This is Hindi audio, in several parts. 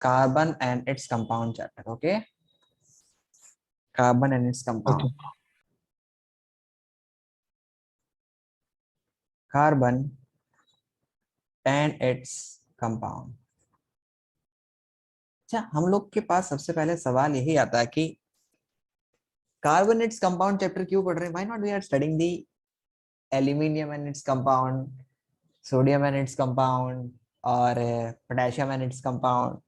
carbon and its compound chapter. Okay, carbon and its compound. Okay. Carbon and its compound. अच्छा, हम लोग के पास सबसे पहले सवाल यही आता है कि कार्बन इट्स कंपाउंड चैप्टर क्यों पढ़ रहे हैं? Why not we are studying the aluminium and its compound, sodium and its compound, और पोटेशियम एंड इट्स कंपाउंड,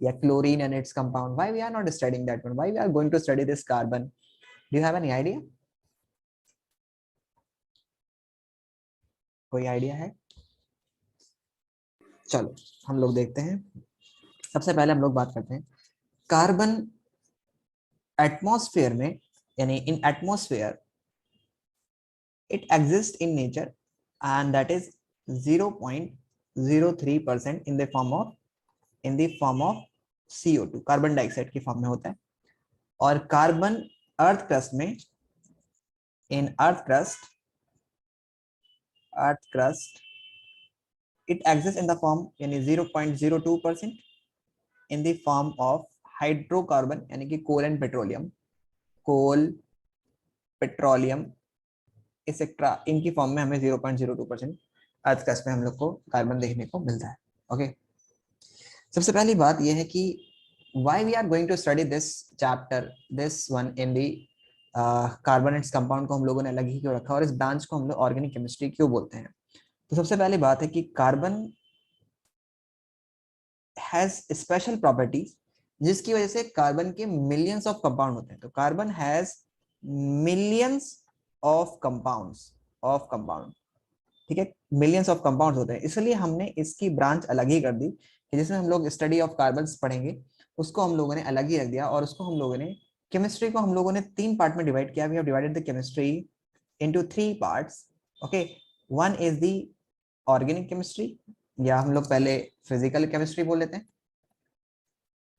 या chlorine and its compound. Why we are not studying that one? Why we are going to study this carbon? Do you have any idea? कोई आइडिया है? चलो हम लोग देखते हैं. सबसे पहले हम लोग बात करते हैं कार्बन एटमॉस्फेयर में, यानी इन atmosphere it exists in nature and that is 0.03% in the form of CO2, carbon dioxide की फॉर्म में होता है. और कार्बन अर्थ क्रस्ट में, in earth crust it exists in the form यानी 0.02% in the form of hydrocarbon, यानी कि coal and petroleum, coal, petroleum etcetera, इनकी फॉर्म में हमें 0.02% अर्थ क्रस्ट में हम लोग को कार्बन देखने को मिलता है. ओके, सबसे पहली बात यह है कि why we are going to study this chapter, this one in the carbon and compound को हम लोगों ने अलग ही क्यों रखा और इस ब्रांच को हम लोग ऑर्गेनिक केमिस्ट्री क्यों बोलते हैं? तो सबसे पहली बात है कि कार्बन हैज स्पेशल प्रॉपर्टीज जिसकी वजह से कार्बन के मिलियंस ऑफ कंपाउंड होते हैं. तो carbon has millions of compound, ठीक है, मिलियंस ऑफ कंपाउंड्स होते हैं. इसलिए हमने इसकी ब्रांच अलग ही कर दी कि जिसमें हम लोग स्टडी ऑफ कार्बन्स पढ़ेंगे, उसको हम लोगों ने अलग ही रख दिया. और उसको हम लोगों ने केमिस्ट्री को हम लोगों ने 3 पार्ट में डिवाइड किया. We have divided the chemistry into 3 parts. Okay, one is the organic chemistry, या हम लोग पहले फिजिकल केमिस्ट्री बोल लेते हैं,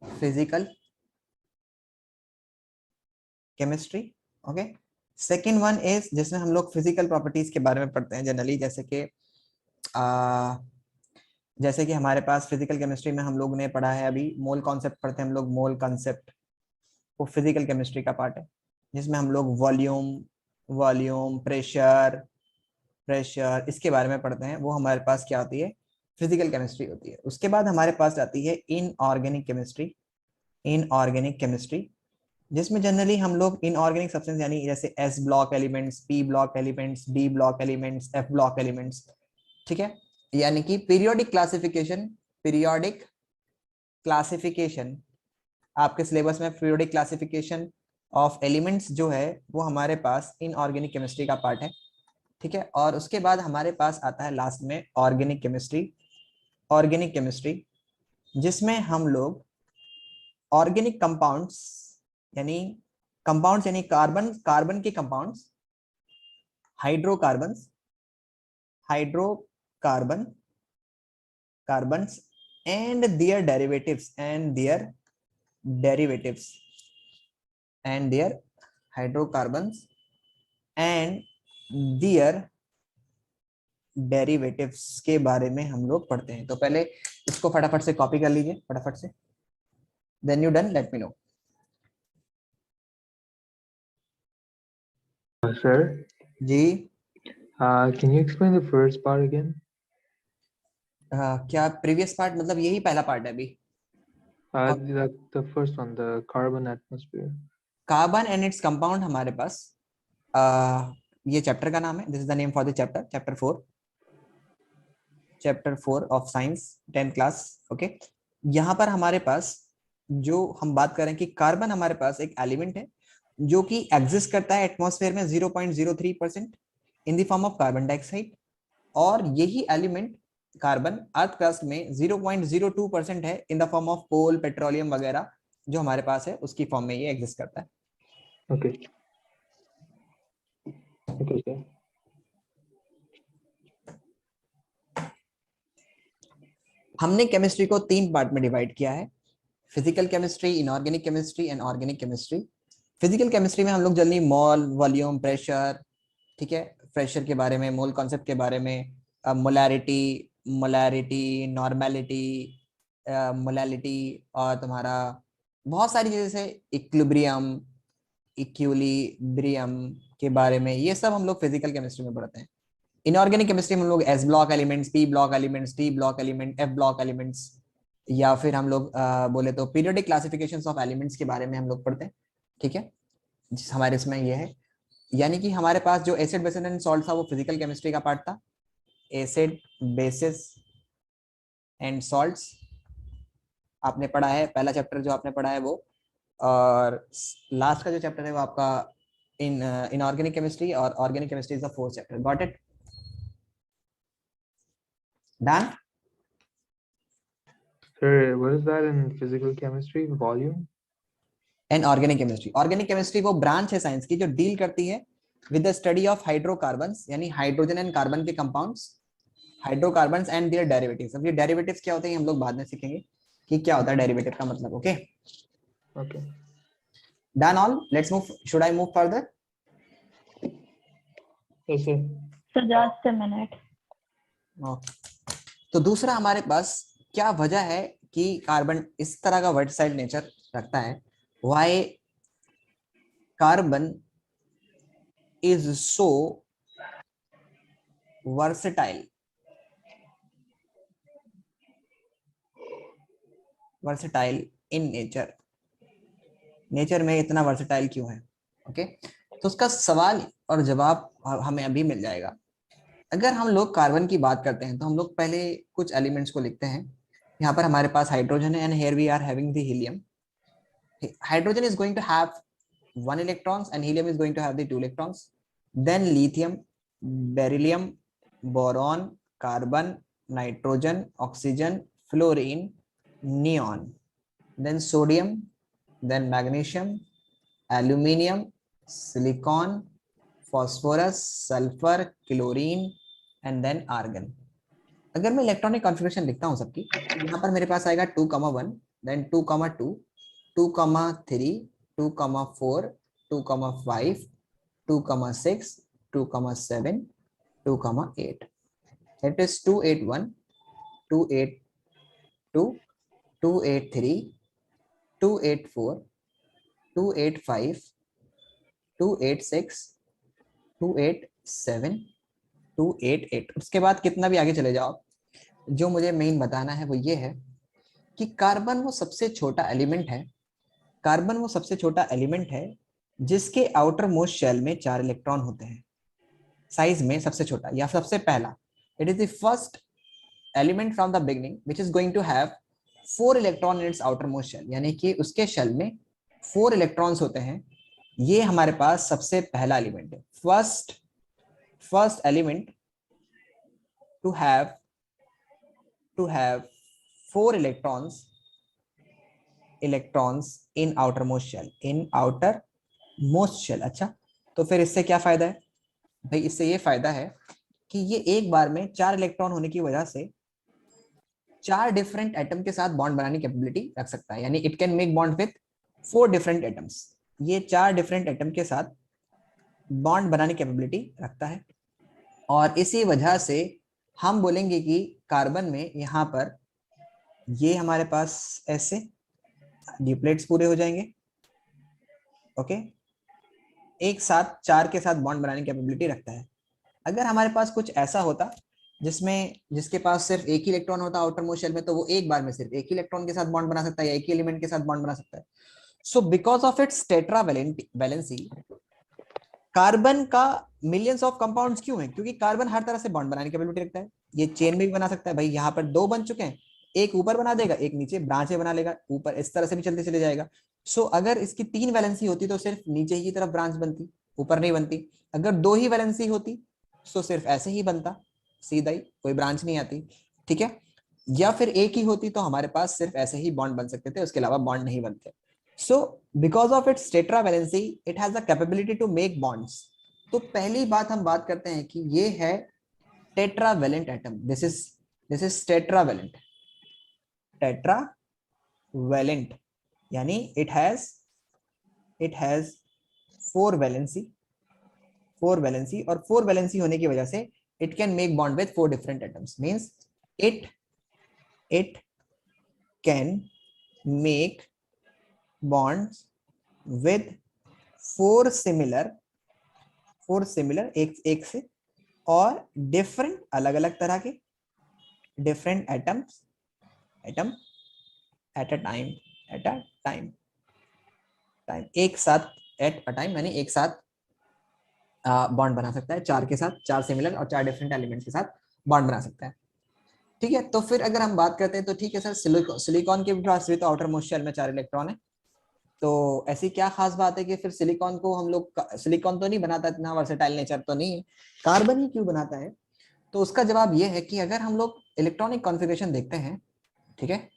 physical chemistry. Okay, second one is जिसमें हम लोग फिजिकल प्रॉपर्टीज के बारे में पढ़ते हैं जनरली, जैसे कि हमारे पास फिजिकल केमिस्ट्री में हम लोग ने पढ़ा है, अभी मोल कॉन्सेप्ट पढ़ते हैं हम लोग. मोल कॉन्सेप्ट वो फिजिकल केमिस्ट्री का पार्ट है, जिसमें हम लोग वॉल्यूम, प्रेशर इसके बारे में पढ़ते हैं. वो हमारे पास क्या होती है? फिजिकल केमिस्ट्री होती है. उसके बाद हमारे पास आती है इनऑर्गेनिक केमिस्ट्री, जिसमें जनरली हम लोग इनऑर्गेनिक सब्सटेंस यानी जैसे S block elements, P block elements, D block elements, F block elements, ठीक है, यानी कि पीरियोडिक क्लासिफिकेशन आपके सिलेबस में पीरियोडिक क्लासिफिकेशन ऑफ एलिमेंट्स जो है वो हमारे पास इनऑर्गेनिक केमिस्ट्री का पार्ट है, ठीक है. और उसके बाद हमारे पास आता है लास्ट में ऑर्गेनिक केमिस्ट्री, जिसमें हम लोग ऑर्गेनिक कंपाउंड्स यानी कार्बन के compounds, carbons and their derivatives hydrocarbons and their derivatives के बारे में हम लोग पढ़ते हैं. तो पहले इसको फटाफट से कॉपी कर लीजिए, फटाफट से. Then you done, let me know. Sir, जी, can you explain the first part again? क्या प्रीवियस पार्ट मतलब यही पहला पार्ट है अभी? The first one, the carbon atmosphere. Carbon and its compound हमारे पास ये चैप्टर का नाम है. This is the name for the chapter 4 of science 10th class. Okay, यहाँ पर हमारे पास जो हम बात करें कि कार्बन हमारे पास एक एलिमेंट है जो कि एग्जिस्ट करता है एटमॉस्फेयर में 0.03% in the form of carbon dioxide, और यही एलिमेंट कार्बन अर्थ क्रस्ट में 0.02% है in the form of coal, petroleum वगैरह जो हमारे पास है उसकी फॉर्म में ये एग्जिस्ट करता है. Okay. Okay, sir. हमने केमिस्ट्री को 3 पार्ट में डिवाइड किया है, physical chemistry, inorganic chemistry and organic chemistry. Physical chemistry में हम लोग जल्दी मोल, वॉल्यूम, प्रेशर, ठीक है, प्रेशर के बारे में, मोल कॉन्सेप्ट के बारे में, मोलैरिटी, नॉर्मेलिटी, मोलैलिटी और तुम्हारा बहुत सारी चीजें से इक्विलिब्रियम, इक्विलिब्रियम के बारे में, ये सब हम लोग फिजिकल केमिस्ट्री में पढ़ते हैं। इनऑर्गेनिक केमिस्ट्री में हम लोग S block elements, P block elements, T block element, F block elements, या फिर हम लोग बोले तो पीरियोडिक क्लासिफिकेशंस ऑफ एलिमेंट्स के बारे में हम लोग पढ़ते हैं। ठीक है, हमारे इसमें ये है, यानी कि हमारे पास जो एसिड बेसिस एंड सॉल्ट था वो फिजिकल केमिस्ट्री का पार्ट था। एसिड, बेसिस एंड सॉल्ट्स आपने पढ़ा है, पहला चैप्टर जो आपने पढ़ा है वो, और लास्ट का जो चैप्टर है वो आपका इनऑर्गेनिक केमिस्ट्री, और organic chemistry is the fourth chapter. Got it? Done? Sir, what is that in physical chemistry? Volume? And organic chemistry, organic chemistry वो ब्रांच है साइंस की जो डील करती है with the study of hydrocarbons, यानी हाइड्रोजन एंड कार्बन के compounds, hydrocarbons and their derivatives. अब ये डेरिवेटिव्स क्या होते हैं हम लोग बाद में सीखेंगे कि क्या होता है डेरिवेटिव का मतलब। Okay, Okay. Done all, let's move, should I move further? Yes, sir. So just a minute. Okay, तो दूसरा हमारे पास क्या वजह है कि कार्बन इस तरह का वर्टिसाइल नेचर रखता है? Why carbon is so versatile, versatile in nature, nature में इतना वर्सेटाइल क्यों है? ओके, तो उसका सवाल और जवाब हमें अभी मिल जाएगा। अगर हम लोग कार्बन की बात करते हैं तो हम लोग पहले कुछ एलिमेंट्स को लिखते हैं। यहाँ पर हमारे पास हाइड्रोजन है, and here we are having the helium. Hydrogen is going to have 1 electrons and helium is going to have the 2 electrons. Then lithium, beryllium, boron, carbon, nitrogen, oxygen, fluorine, neon. Then sodium, then magnesium, aluminium, silicon, phosphorus, sulfur, chlorine, and then argon. अगर मैं इलेक्ट्रॉनिक कॉन्फ़िगरेशन लिखता हूँ सबकी, यहाँ पर मेरे पास आएगा 2,1, then 2,2, 2,3, 2,4, 2,5, 2,6, 2,7, 2,8. That is 281, 282, 283, 284, 285, 286, 287, 288। उसके बाद कितना भी आगे चले जाओ, जो मुझे मेन बताना है वो ये है कि कार्बन वो सबसे छोटा एलिमेंट है, कार्बन वो सबसे छोटा एलिमेंट है जिसके आउटर मोस्ट शेल में 4 इलेक्ट्रॉन होते हैं, साइज में सबसे छोटा या सबसे पहला। It is the first element from the beginning which is going to have 4 electron in its outer most shell, यानी कि उसके शेल में 4 इलेक्ट्रॉन्स होते हैं। ये हमारे पास सबसे पहला एलिमेंट है, first element to have 4 electrons in outermost shell, अच्छा, तो फिर इससे क्या फायदा है भाई? इससे ये फायदा है कि ये एक बार में 4 इलेक्ट्रॉन होने की वजह से 4 डिफरेंट एटम के साथ बॉन्ड बनाने की कैपेबिलिटी रख सकता है, यानी it can make bond with 4 different atoms. ये 4 डिफरेंट एटम के साथ बॉन्ड बनाने की कैपेबिलिटी रखता है, और इसी वजह से हम बोलेंगे कि कार्बन में यहाँ पर ये हमारे पास ऐसे ड्यूप्लेट्स पूरे हो जाएंगे। ओके, एक साथ 4 के साथ बॉन्ड बनाने की कैपेबिलिटी रखता है। अगर हमारे पास कुछ ऐसा होता जिसके पास सिर्फ एक ही इलेक्ट्रॉन होता आउटर मोस्ट शेल में, तो वो एक बार में सिर्फ एक ही इलेक्ट्रॉन के साथ बॉन्ड बना सकता है या एक ही एलिमेंट के साथ बॉन्ड बना सकता है। सो because of its tetravalency, carbon का मिलियंस ऑफ कंपाउंड्स क्यों है? क्योंकि कार्बन हर तरह से बॉन्ड बनाने की कैपेबिलिटी रखता है। ये चेन में भी बना सकता है भाई, यहाँ पर 2 बन चुके हैं, एक ऊपर बना देगा, एक नीचे ब्रांचें बना लेगा, ऊपर इस तरह से भी चलते चले जाएगा। सो अगर इसकी 3 वैलेंसी होती तो सिर्फ नीचे ही तरफ ब्रांच बनती, ऊपर नहीं बनती। अगर 2 ही वैलेंसी होती तो सिर्फ ऐसे ही बनता, सीधा ही, कोई ब्रांच नहीं आती। ठीक है, या फिर एक ही होती तो हमारे पास सिर्फ ऐसे ही बॉन्ड बन सकते थे, उसके अलावा बॉन्ड नहीं बनते। So because of its tetravalency it has the capability to make bonds. तो पहली बात हम बात करते हैं कि ये है tetravalent atom, this is tetravalent, tetravalent, यानी इट हैज 4 वैलेंसी, और 4 वैलेंसी होने की वजह से it can make bond with 4 different atoms, means it can make bonds with four similar एक से और डिफरेंट अलग अलग तरह के different atom at a time एक साथ एट अ टाइम, यानी एक साथ बॉन्ड बना सकता है, चार के साथ, चार सिमिलर और चार डिफरेंट एलिमेंट्स के साथ बॉन्ड बना सकता है। ठीक है, तो फिर अगर हम बात करते हैं तो ठीक है सर, सिलिकॉन के पास भी तो आउटर मोस्ट शेल में 4 इलेक्ट्रॉन है, तो ऐसी क्या खास बात है कि फिर सिलिकॉन को हम लोग, सिलिकॉन तो नहीं बनाता, इतना वर्सेटाइल नेचर तो नहीं है, कार्बन ही क्यों बनाता है? तो उसका जवाब ये है कि अगर हम लोग इलेक्ट्रॉनिक कॉन्फ़िगरेशन देखते हैं, ठीक है,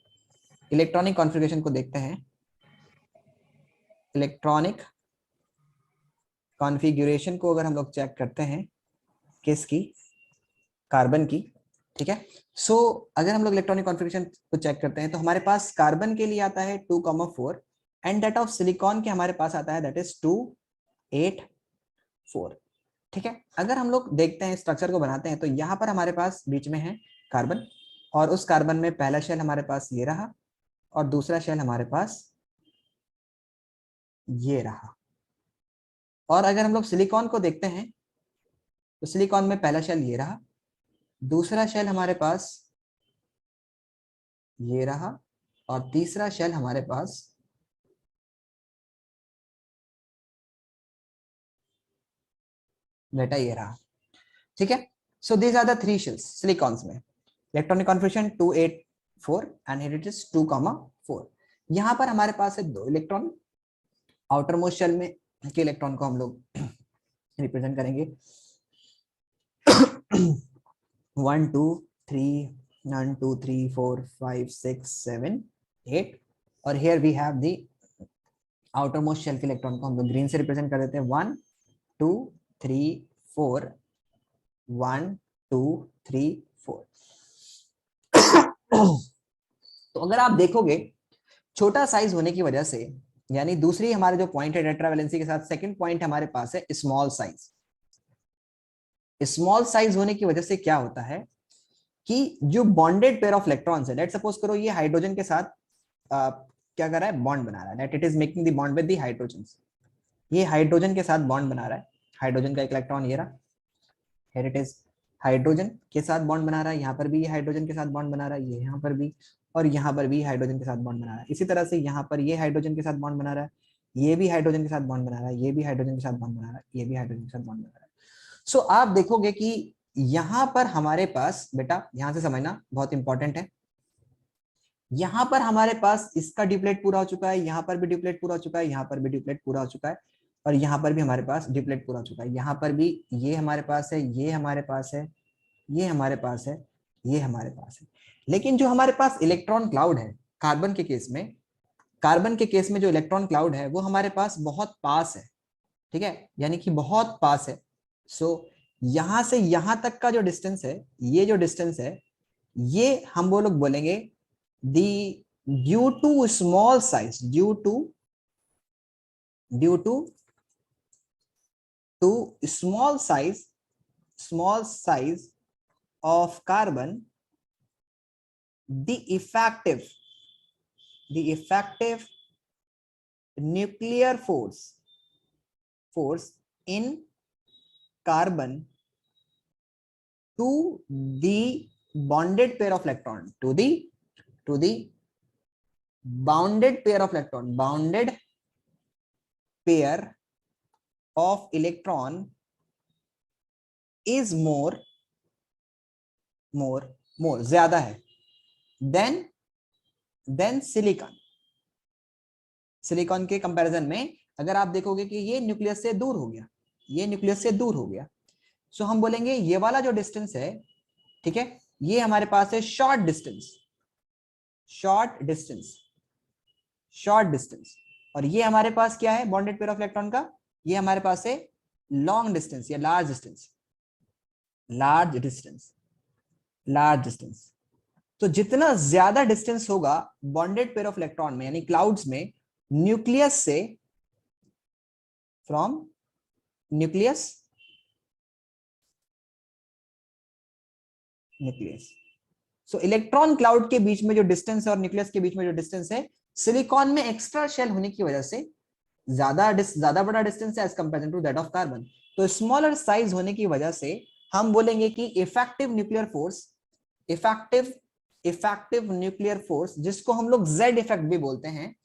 इलेक्ट्रॉनिक कॉन्फ़िगरेशन को देखते हैं, इलेक्ट्रॉनिक कॉन्फ़िगरेशन को अगर हम लोग चेक करते हैं, किसकी? कार्बन की। ठीक है, सो अगर हम लोग इलेक्ट्रॉनिक कॉन्फ़िगरेशन को चेक करते हैं तो हमारे पास कार्बन के लिए आता है 2,4 एंड दैट ऑफ सिलिकॉन के हमारे पास आता है दैट इज 2,8,4। ठीक है, अगर हम लोग देखते हैं स्ट्रक्चर को बनाते हैं तो यहाँ पर हमारे पास बीच में है कार्बन, और उस कार्बन में पहला शेल हमारे पास ये रहा और दूसरा शेल हमारे पास ये रहा। और अगर हम लोग सिलिकॉन को देखते हैं तो सिलिकॉन में पहला शेल ये रहा, दूसरा शेल हमारे पास ये रहा और तीसरा शेल हमारे पास बेटा ये रहा। ठीक है, so these are the 3 shells silicons में। Electronic configuration 2,8,4 and here it is 2,4। यहाँ पर हमारे पास है 2 इलेक्ट्रॉन, आउटर मोस्ट शेल में के इलेक्ट्रॉन को हम लोग रिप्रेजेंट करेंगे 1 2 3 1 2 3 4 5 6 7 8 और here we have the outer most shell के इलेक्ट्रॉन को हम लोग ग्रीन से रिप्रेजेंट कर देते हैं 1 2 3 4 1 2 3 4। तो अगर आप देखोगे छोटा साइज होने की वजह से, यानी दूसरी हमारे जो पॉइंट है टेट्रावैलेंसी के साथ, सेकंड पॉइंट हमारे पास है स्मॉल साइज। स्मॉल साइज होने की वजह से क्या होता है कि जो बॉन्डेड पेयर ऑफ इलेक्ट्रॉन्स है, लेट सपोज करो ये हाइड्रोजन के साथ क्या कर रहा है, बॉन्ड बना रहा है, that it is making the bond with the hydrogens. ये हाइड्रोजन के साथ बॉन्ड बना रहा है, हाइड्रोजन का एक इलेक्ट्रॉन ये रहा, हियर इट इज हाइड्रोजन के साथ बॉन्ड बना रहा है, यहाँ पर भी ये हाइड्रोजन के साथ बॉन्ड बना रहा है, ये यहाँ पर भी, और यहाँ पर भी हाइड्रोजन के साथ बॉन्ड बना रहा है। इसी तरह से यहाँ पर ये हाइड्रोजन के साथ बॉन्ड बना रहा है, ये भी हाइड्रोजन के साथ बॉन्ड बना रहा है, ये भी हाइड्रोजन के साथ बॉन्ड बना रहा है, ये भी हाइड्रोजन के साथ बॉन्ड बना रहा है। सो आप देखोगे कि यहाँ पर हमारे पास, बेटा यहाँ से समझना बहुत इंपॉर्टेंट है, यहाँ पर हमारे पास इसका डिप्लेट पूरा हो चुका है, यहाँ पर भी डिप्लेट पूरा हो चुका है, यहाँ पर भी डिप्लेट पूरा हो चुका है, और यहाँ पर भी हमारे पास डिप्लेट पूरा हो चुका है। यहाँ पर भी ये हमारे पास है, ये हमारे पास है, ये हमारे पास है, ये हमारे पास है। लेकिन जो हमारे पास इलेक्ट्रॉन क्लाउड है कार्बन के केस में, कार्बन के केस में जो इलेक्ट्रॉन क्लाउड है वो हमारे पास बहुत पास है। ठीक है, यानी कि बहुत पास है। सो यहां से यहां तक का जो डिस्टेंस है, ये जो डिस्टेंस है, ये हम वो लोग बोलेंगे the due to small size, due to small size of carbon, the effective nuclear force in carbon to the bonded pair of electron, to the bounded pair of electron, bounded pair of electron is more ज्यादा है देन सिलिकॉन के कंपैरिजन में। अगर आप देखोगे कि ये न्यूक्लियस से दूर हो गया, ये न्यूक्लियस से दूर हो गया, सो हम बोलेंगे ये वाला जो डिस्टेंस है, ठीक है, ये हमारे पास है शॉर्ट डिस्टेंस, और ये हमारे पास क्या है बॉन्डेड पेयर ऑफ इलेक्ट्रॉन का, ये हमारे पास है लॉन्ग डिस्टेंस या लार्ज डिस्टेंस। तो जितना ज्यादा डिस्टेंस होगा बॉन्डेड पेयर ऑफ इलेक्ट्रॉन में, यानी क्लाउड्स में, न्यूक्लियस से, from nucleus, so electron cloud के बीच में जो डिस्टेंस है और न्यूक्लियस के बीच में जो डिस्टेंस है, सिलिकॉन में एक्स्ट्रा शेल होने की वजह से ज्यादा बड़ा डिस्टेंस है as compare to that of carbon. तो स्मॉलर साइज होने की वजह से हम बोलेंगे कि effective nuclear force, effective nuclear force जिसको हम लोग जेड इफेक्ट भी बोलते हैं,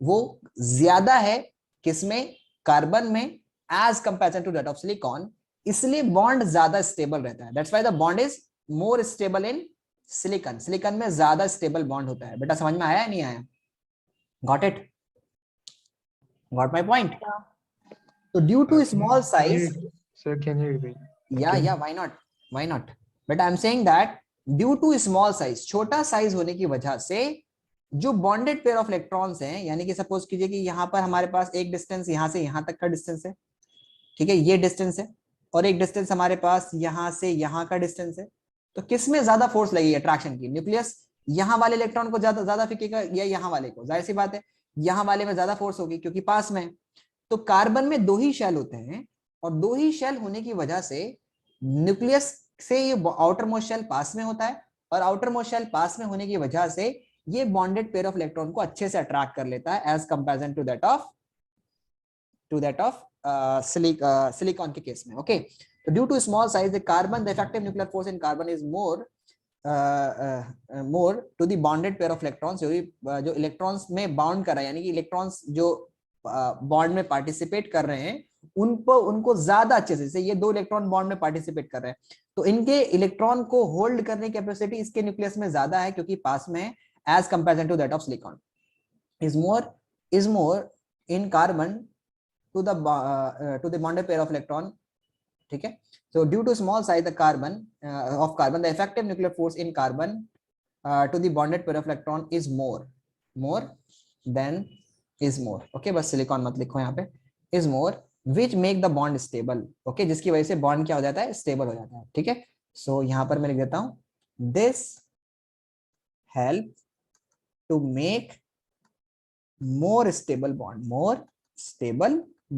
वो ज्यादा है किसमें, कार्बन में, as compare to that of silicon. इसलिए बॉन्ड ज्यादा स्टेबल रहता है, that's why the bond is more stable in silicon. Silicon में ज्यादा स्टेबल बॉन्ड होता है। बेटा समझ में आया नहीं आया? Got it? Got my point? तो due to small size, Sir, can you repeat? या why not, but I am saying that due to small size, छोटा साइज होने की वजह से जो बॉन्डेड पेयर ऑफ इलेक्ट्रॉन्स हैं, यानी कि सपोज कीजिए कि यहां पर हमारे पास एक डिस्टेंस यहां से यहां तक का डिस्टेंस है, ठीक है, ये डिस्टेंस है, और एक डिस्टेंस हमारे पास यहां से यहां का डिस्टेंस है। तो किस में ज्यादा फोर्स लगेगी अट्रैक्शन की? न्यूक्लियस यहां वाले इलेक्ट्रॉन को ज्यादा फेंकेगा या यहां वाले को? जाहिर सी बात है यहां वाले में ज्यादा फोर्स होगी क्योंकि पास में है। तो कार्बन में 2 ही शेल होते हैं, और 2 ही शेल होने की वजह से न्यूक्लियस से ये आउटर मोस्ट शेल पास में होता है, और आउटर मोस्ट शेल पास में होने की वजह से ये बॉन्डेड पेयर ऑफ इलेक्ट्रॉन को अच्छे से अट्रैक्ट कर लेता है as comparison to that of silicon के केस में। ओके, तो due to small size the carbon, the effective nuclear force in carbon is more to the bonded pair of electrons. जो इलेक्ट्रॉन्स में बाउंड कर रहा है, यानी कि इलेक्ट्रॉन्स जो बॉन्ड में पार्टिसिपेट कर रहे हैं, उनको ज्यादा अच्छे से, ये 2 इलेक्ट्रॉन बॉन्ड में पार्टिसिपेट कर रहे हैं, तो इनके इलेक्ट्रॉन को होल्ड करने की कैपेसिटी इसके न्यूक्लियस में ज्यादा है क्योंकि पास में है, as comparison to that of silicon. is more in carbon to the bonded pair of electron, ठीक है। So due to small size the carbon of carbon, the effective nuclear force in carbon to the bonded pair of electron is more than is more, okay, बस सिलिकॉन मत लिखो यहाँ पे, is more which make the bond stable, okay, जिसकी वजह से बॉन्ड क्या हो जाता है, स्टेबल हो जाता है, ठीक है। सो यहाँ पर मैं लिख देता हूँ this help to make more stable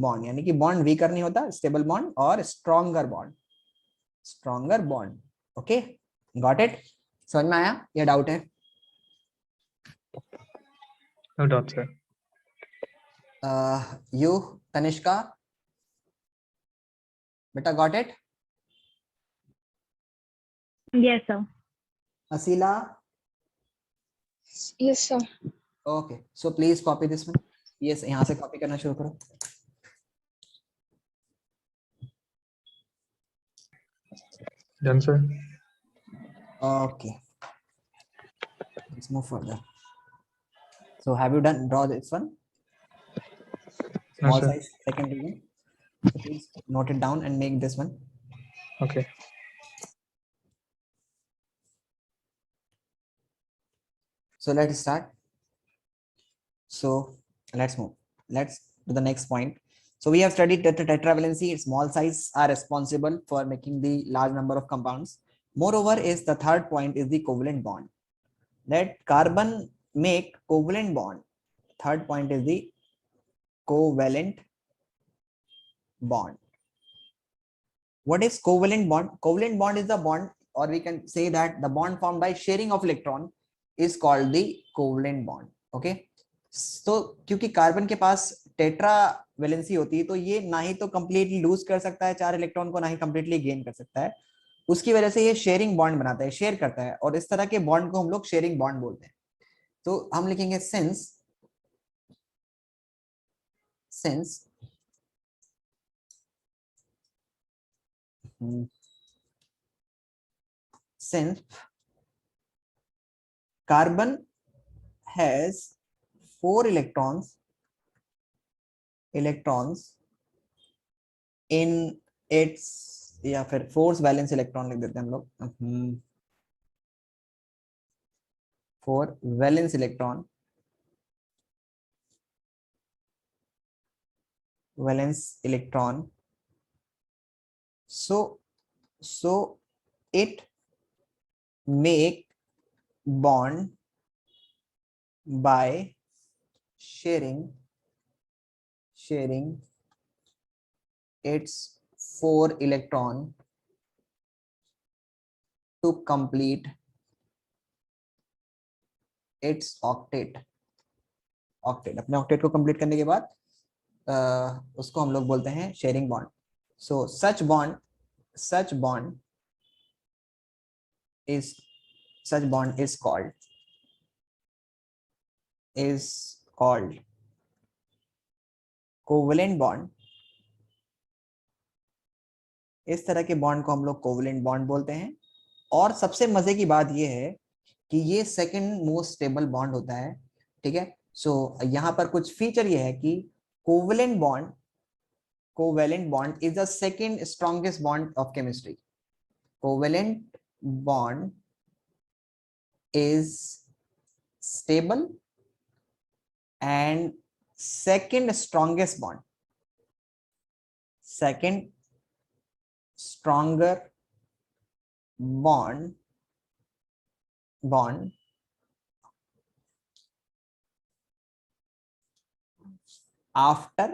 bond, यानी कि बॉन्ड वीकर नहीं होता, स्टेबल बॉन्ड, और stronger bond, okay, got it? समझ में आया या डाउट है? No doubt, sir. You Tanishka, बेटा got it? Yes, sir. Aseela, Yes, sir. Okay, so please copy this one. Yes, यहाँ से कॉपी करना शुरू करो। Done, sir. Okay, let's move further. So have you draw this one? No, Small sir. size, second region. So please note it down and make this one. Okay. So let's start. So let's move. Let's to the next point. So we have studied that the tetravalency, small size are responsible for making the large number of compounds. Moreover, is the third point is the covalent bond. That carbon make covalent bond. Third point is the covalent bond. What is covalent bond? Covalent bond is the bond, or we can say that the bond formed by sharing of electron is called the covalent bond. Okay. तो क्योंकि कार्बन के पास टेट्रा वैलेंसी होती है, तो ये ना ही तो कंप्लीटली लूज कर सकता है 4 इलेक्ट्रॉन को, ना ही कंप्लीटली गेन कर सकता है, उसकी वजह से ये शेयरिंग बॉन्ड बनाता है, शेयर करता है, और इस तरह के बॉन्ड को हम लोग शेयरिंग बॉन्ड बोलते हैं। तो हम लिखेंगे since carbon has 4 electrons in its, या फिर फोर्स वैलेंस इलेक्ट्रॉन लिख देते हैं हम लोग, 4 valence electron, so it make bond by sharing its 4 electron to complete it's octet. Octet, अपने ऑक्टेट को कंप्लीट करने के बाद उसको हम लोग बोलते हैं sharing bond. So such bond is such bond is called covalent bond. इस तरह के बॉन्ड को हम लोग कोवेलेंट बॉन्ड बोलते हैं। और सबसे मजे की बात यह है कि ये सेकंड मोस्ट स्टेबल बॉन्ड होता है, ठीक है। सो यहाँ पर कुछ फीचर ये है कि covalent bond is the second strongest bond of chemistry. Covalent bond is stable and second stronger bond after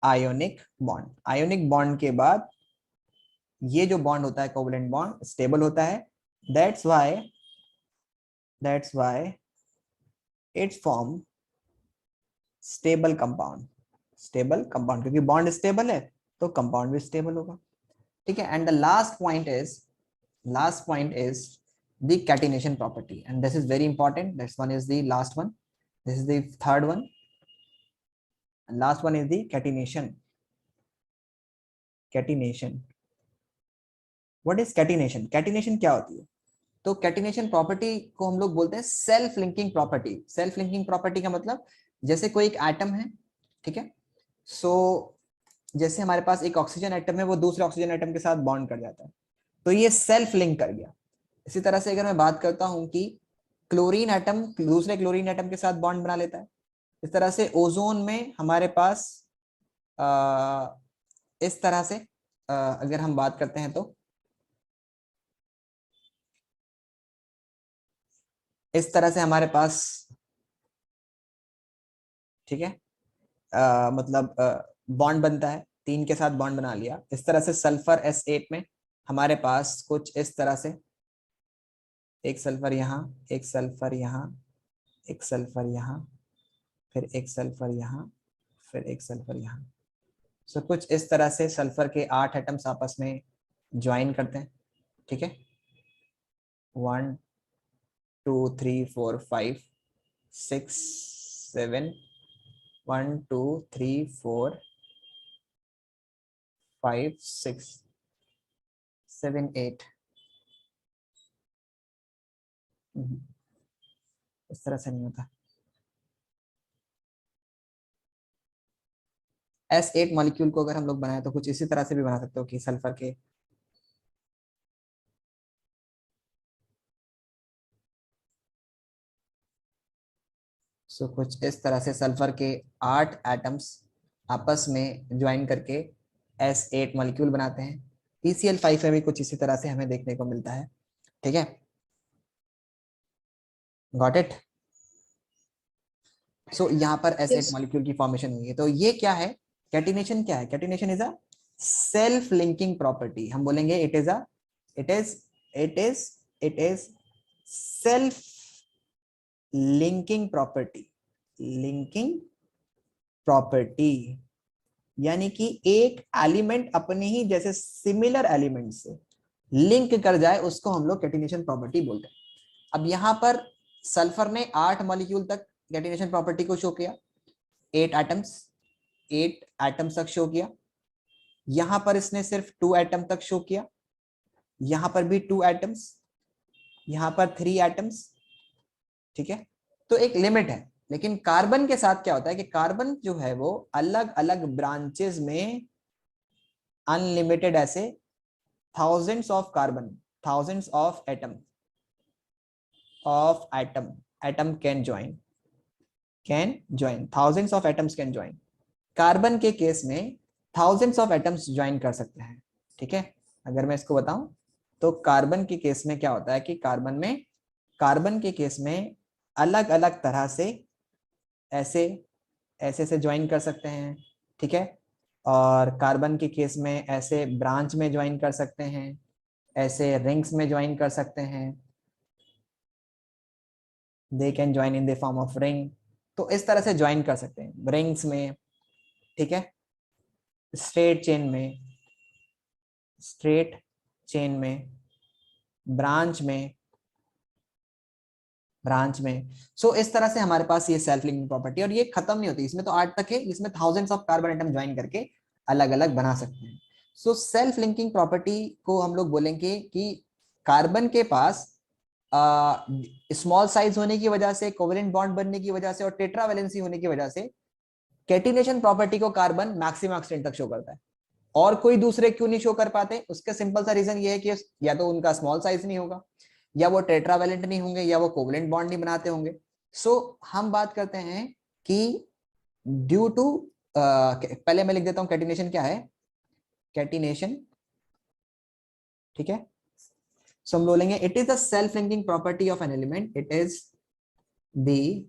ionic bond के बाद ये जो बॉन्ड होता है कोवेलेंट बॉन्ड स्टेबल होता है। That's why it's form stable compound क्योंकि बॉन्ड स्टेबल है तो कंपाउंड भी स्टेबल होगा, ठीक है। And the last point is the catenation property, and this is very important. This one is the last one, this is the third one, and last one is the catenation. What is catenation? Catenation क्या होती है? तो कैटिनेशन प्रॉपर्टी को हम लोग बोलते हैं self linking property. Self linking property का मतलब जैसे कोई एक एटम है, ठीक है। सो जैसे हमारे पास एक ऑक्सीजन एटम है, वो दूसरे ऑक्सीजन एटम के साथ बॉन्ड कर जाता है, तो ये सेल्फ लिंक कर गया। इसी तरह से अगर मैं बात करता हूं कि क्लोरीन एटम दूसरे क्लोरीन एटम के साथ बॉन्ड बना लेता है, इस तरह से ओजोन में हमारे पास इस तरह से अगर हम बात करते हैं तो इस तरह से हमारे पास, ठीक है, मतलब बॉन्ड बनता है, 3 के साथ बॉन्ड बना लिया। इस तरह से सल्फर S8 में हमारे पास कुछ इस तरह से एक सल्फर यहाँ, एक सल्फर यहाँ, एक सल्फर यहाँ, फिर एक सल्फर यहाँ, फिर एक सल्फर यहाँ। सो कुछ इस तरह से सल्फर के 8 एटम्स आपस में ज्वाइन करते हैं, ठीक है। 1 2 3 4 5 6 7 1 2 3 4 5 6 7 8 इस तरह से नहीं होता। S8 मॉलिक्यूल को अगर हम लोग बनाए तो कुछ इसी तरह से भी बना सकते हो कि सल्फर के कुछ इस तरह से सल्फर के 8 एटम्स आपस में ज्वाइन करके S8 मॉलिक्यूल बनाते हैं। PCl5 में भी कुछ इसी तरह से हमें देखने को मिलता है, ठीक है। Got it? सो यहाँ पर S8 मॉलिक्यूल की फॉर्मेशन हुई है। तो ये क्या है? कैटिनेशन क्या है? Catenation is a self linking property. हम बोलेंगे it is self linking property, यानी कि एक एलिमेंट अपने ही जैसे सिमिलर एलिमेंट से लिंक कर जाए, उसको हम लोग कैटिनेशन प्रॉपर्टी बोलते हैं। अब यहाँ पर सल्फर ने 8 मॉलिक्यूल तक कैटिनेशन प्रॉपर्टी को शो किया, 8 एटम्स तक शो किया। यहां पर इसने सिर्फ 2 एटम तक शो किया, यहां पर भी 2 एटम्स, यहां पर 3 एटम्स, ठीक है। तो एक लिमिट है। लेकिन कार्बन के साथ क्या होता है कि कार्बन जो है वो अलग अलग ब्रांचेस में अनलिमिटेड ऐसे thousands of carbon, thousands of atom can join, thousands of atoms can join. Carbon के केस में थाउजेंड्स ऑफ एटम्स ज्वाइन कर सकते हैं, ठीक है। अगर मैं इसको बताऊं तो कार्बन के केस में क्या होता है कि कार्बन के केस में अलग अलग तरह से ऐसे से ज्वाइन कर सकते हैं, ठीक है। और कार्बन के केस में ऐसे ब्रांच में ज्वाइन कर सकते हैं, ऐसे रिंग्स में ज्वाइन कर सकते हैं, they can join in the form of ring. तो इस तरह से ज्वाइन कर सकते हैं रिंग्स में, ठीक है, स्ट्रेट चेन में, स्ट्रेट चेन में, ब्रांच में, ब्रांच में। सो इस तरह से हमारे पास ये सेल्फ लिंकिंग प्रॉपर्टी, और ये खत्म नहीं होती, इसमें तो 8 तक है, इसमें thousands of carbon atom join करके अलग अलग बना सकते हैं। सो सेल्फ लिंकिंग प्रॉपर्टी को हम लोग बोलेंगे कि कार्बन के पास स्मॉल साइज होने की वजह से, कोवेलेंट बॉन्ड बनने की वजह से और टेट्रावैलेंसी होने की वजह से कैटिनेशन प्रॉपर्टी को कार्बन मैक्सिमम एक्सटेंट तक शो करता है। और कोई दूसरे क्यों नहीं शो कर पाते? उसका सिंपल सा रीजन ये है कि या तो उनका स्मॉल साइज नहीं होगा, या वो टेट्रावैलेंट नहीं होंगे, या वो कोवेलेंट बॉन्ड नहीं बनाते होंगे। सो हम बात करते हैं कि ड्यू टू, पहले मैं लिख देता हूं कैटिनेशन क्या है, कैटिनेशन, ठीक है। सो हम बोलेंगे it is the self linking property of an element, it is the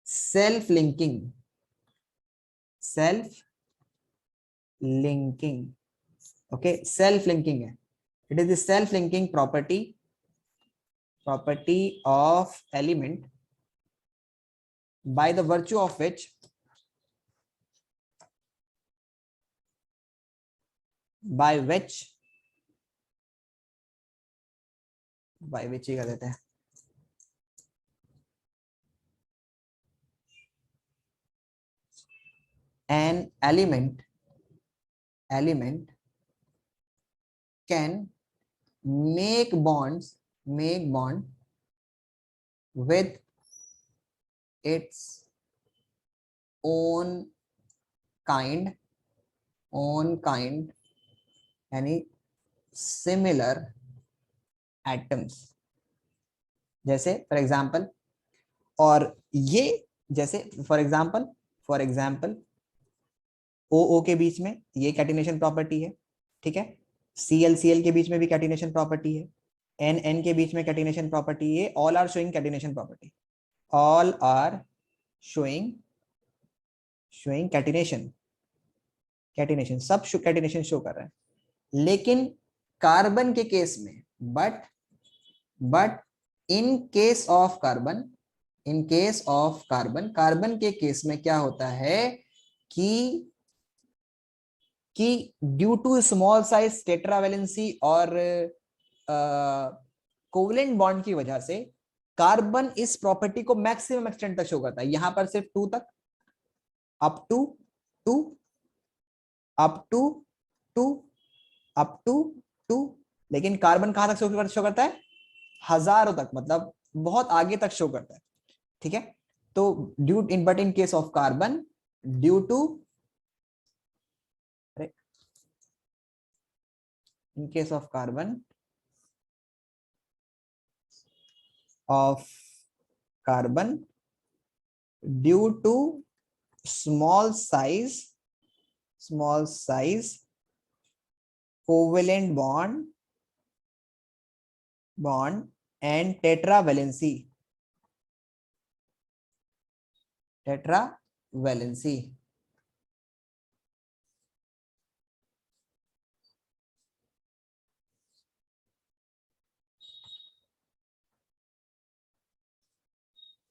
self linking okay, self linking है, it is the self linking property of element by the virtue of which ही कर देते हैं, an element can make bond with its own kind यानी similar atoms। जैसे फॉर एग्जाम्पल, और ये जैसे फॉर एग्जाम्पल ओ के बीच में ये कैटिनेशन प्रॉपर्टी है, ठीक है, Cl के बीच में भी कैटिनेशन प्रॉपर्टी है, N के बीच में कैटिनेशन प्रॉपर्टी है, all are showing catenation property, all are showing catenation, सब कैटिनेशन शो कर रहे हैं। लेकिन कार्बन के केस में, but in case of carbon, carbon के केस में क्या होता है कि due to small size tetravalency और कोवेलेंट बॉन्ड की वजह से कार्बन इस प्रॉपर्टी को मैक्सिमम एक्सटेंट तक शो करता है। यहां पर सिर्फ 2 तक, अप टू 2, लेकिन कार्बन कहां तक शो करता है? हजारों तक, मतलब बहुत आगे तक शो करता है, ठीक है। तो but in case of carbon, due to in case of carbon due to small size covalent bond and tetravalency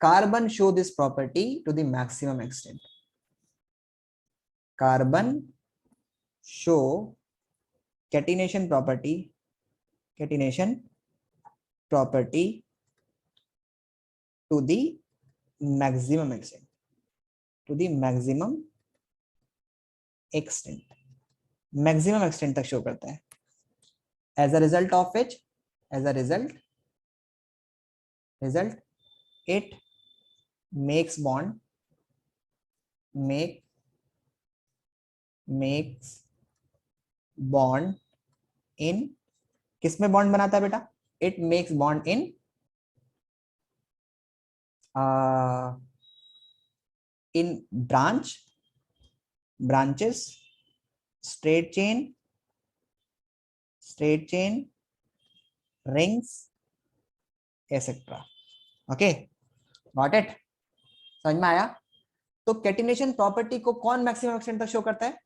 carbon show this property to the maximum extent. Carbon show catenation property to the maximum extent. Maximum extent तक शो करता है. As a result of which, it makes bond in, किसमें बॉन्ड बनाता है बेटा? It makes bond in branches, straight chain, rings, etc. Okay, got it? समझ में आया? तो कैटिनेशन प्रॉपर्टी को कौन मैक्सिमम एक्सटेंट तक शो करता है?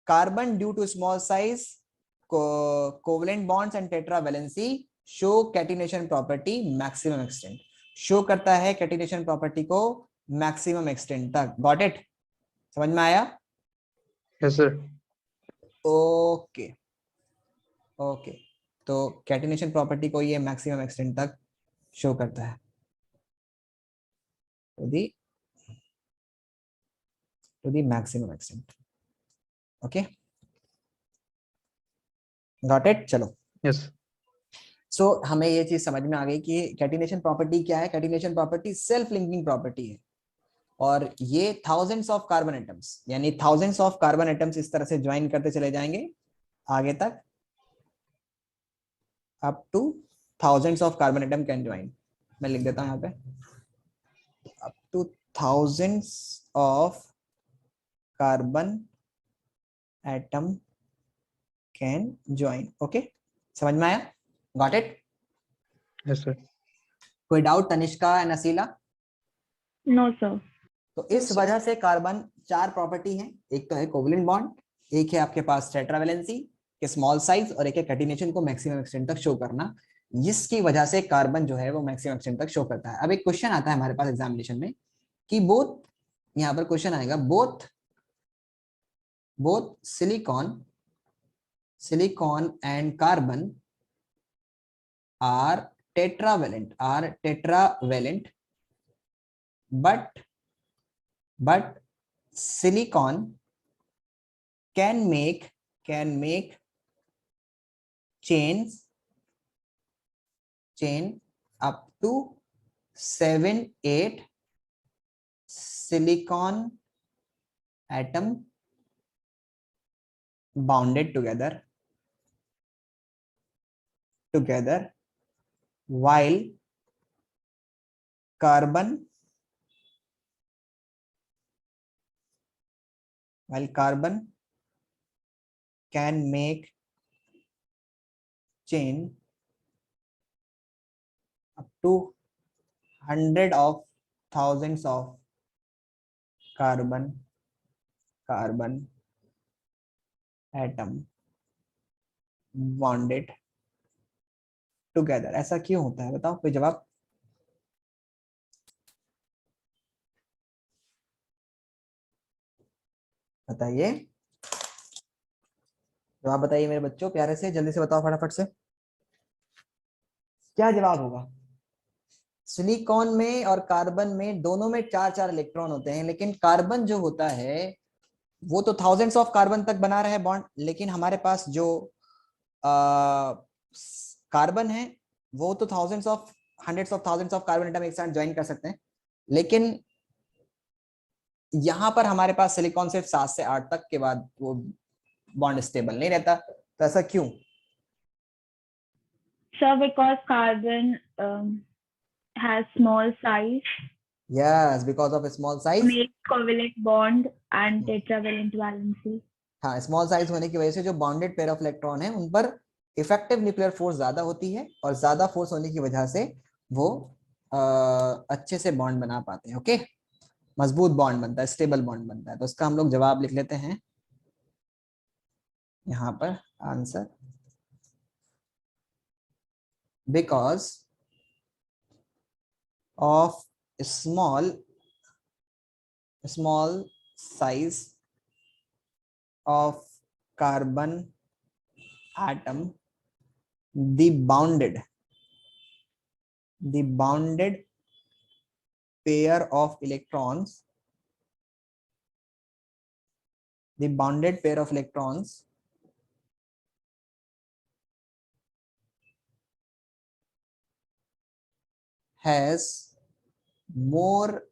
Carbon due to small size covalent bonds and tetravalency show catenation property maximum extent. Show करता है कैटिनेशन प्रॉपर्टी को मैक्सिमम एक्सटेंट तक। Got it? समझ में आया? Yes, sir. ओके ओके, तो कैटिनेशन प्रॉपर्टी को ये मैक्सिमम एक्सटेंट तक शो करता है to the maximum extent. Okay, got it? चलो, Yes. सो हमें ये चीज समझ में आ गई कि कैटिनेशन प्रॉपर्टी क्या है। Catenation property self linking property है, और ये थाउजेंड्स ऑफ कार्बन एटम्स, यानी थाउजेंड्स ऑफ कार्बन एटम्स इस तरह से ज्वाइन करते चले जाएंगे आगे तक, up two thousands of carbon atom can join. मैं लिख देता हूं यहाँ पे, up two thousands of carbon atom can join. Okay, समझ में आया? Got it? Yes, sir. कोई doubt Tanishka and असीला? No, sir. तो इस वजह से कार्बन चार प्रॉपर्टी हैं। एक तो है कोवलेंट बॉन्ड, एक है आपके पास टेट्रावेलेंसी के स्मॉल साइज, और एक है कैटिनेशन को मैक्सिमम एक्सटेंट तक शो करना, जिसकी वजह से कार्बन जो है वो मैक्सिमम एक्सटेंट तक शो करता है। अब एक क्वेश्चन आता है हमारे पास एग्जामिनेशन में कि बोथ, यहाँ पर क्वेश्चन आएगा, both silicon and carbon are tetravalent but silicon can make chain up to 7-8 silicon atom bounded together while carbon can make chain up to hundred of thousands of carbon atom bonded together। ऐसा क्यों होता है बताओ, कोई जवाब? बताइए, जवाब बताइए मेरे बच्चों, प्यारे से, जल्दी से बताओ फटाफट से, क्या जवाब होगा? सिलिकॉन में और कार्बन में दोनों में 4-4 इलेक्ट्रॉन होते हैं, लेकिन कार्बन जो होता है वो तो थाउजेंड्स ऑफ कार्बन तक बना रहा है बॉन्ड, लेकिन हमारे पास जो कार्बन है वो तो hundreds of thousands of carbon atom एक साथ ज्वाइन कर सकते हैं, लेकिन यहां पर हमारे पास सिलिकॉन सिर्फ 7 से 8 तक के बाद वो बॉन्ड स्टेबल नहीं रहता। तो ऐसा क्यों? Sir, because carbon has small size, yes, because of small size. makes covalent bond and tetravalent valency. हाँ, स्मॉल साइज होने की वजह से जो बॉन्डेड पेयर ऑफ इलेक्ट्रॉन है उन पर इफेक्टिव न्यूक्लियर फोर्स ज्यादा होती है, और ज्यादा फोर्स होने की वजह से वो अच्छे से बॉन्ड बना पाते हैं। ओके, मजबूत बॉन्ड बनता है, स्टेबल बॉन्ड बनता है। तो इसका हम लोग जवाब लिख लेते हैं यहाँ पर answer, because of small size of carbon atom, the bounded pair of electrons has more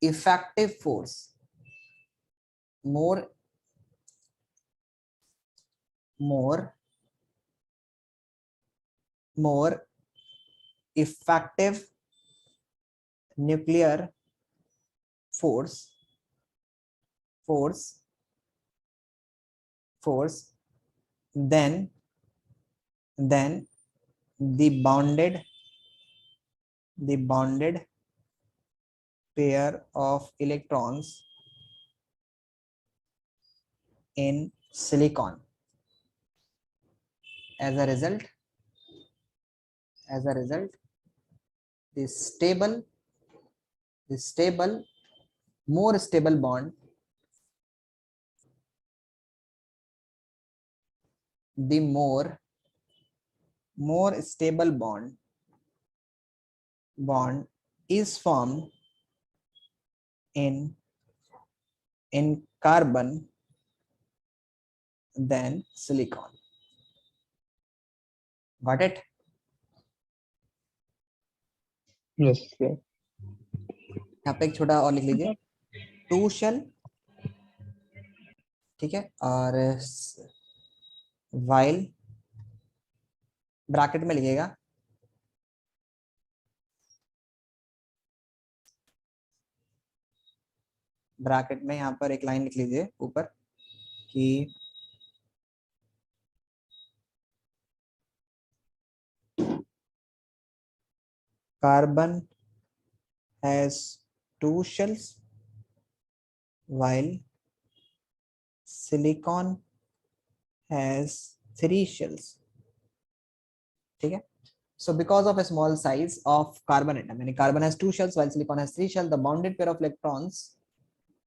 effective force, more effective nuclear force than the bonded pair of electrons in silicon. As a result, the stable more stable bond, the more stable bond is formed in carbon than silicon. Got it? Yes, sir. यहाँ पे एक छोटा और लिख लीजिए, टू शेल, ठीक है, और वाइल ब्रैकेट में लिखिएगा ब्रैकेट में यहाँ पर एक लाइन लिख लीजिए ऊपर कि carbon has two shells while silicon has three shells. ठीक है, so because of a small size of carbon atom, and carbon has two shells while silicon has three shells, the bonded pair of electrons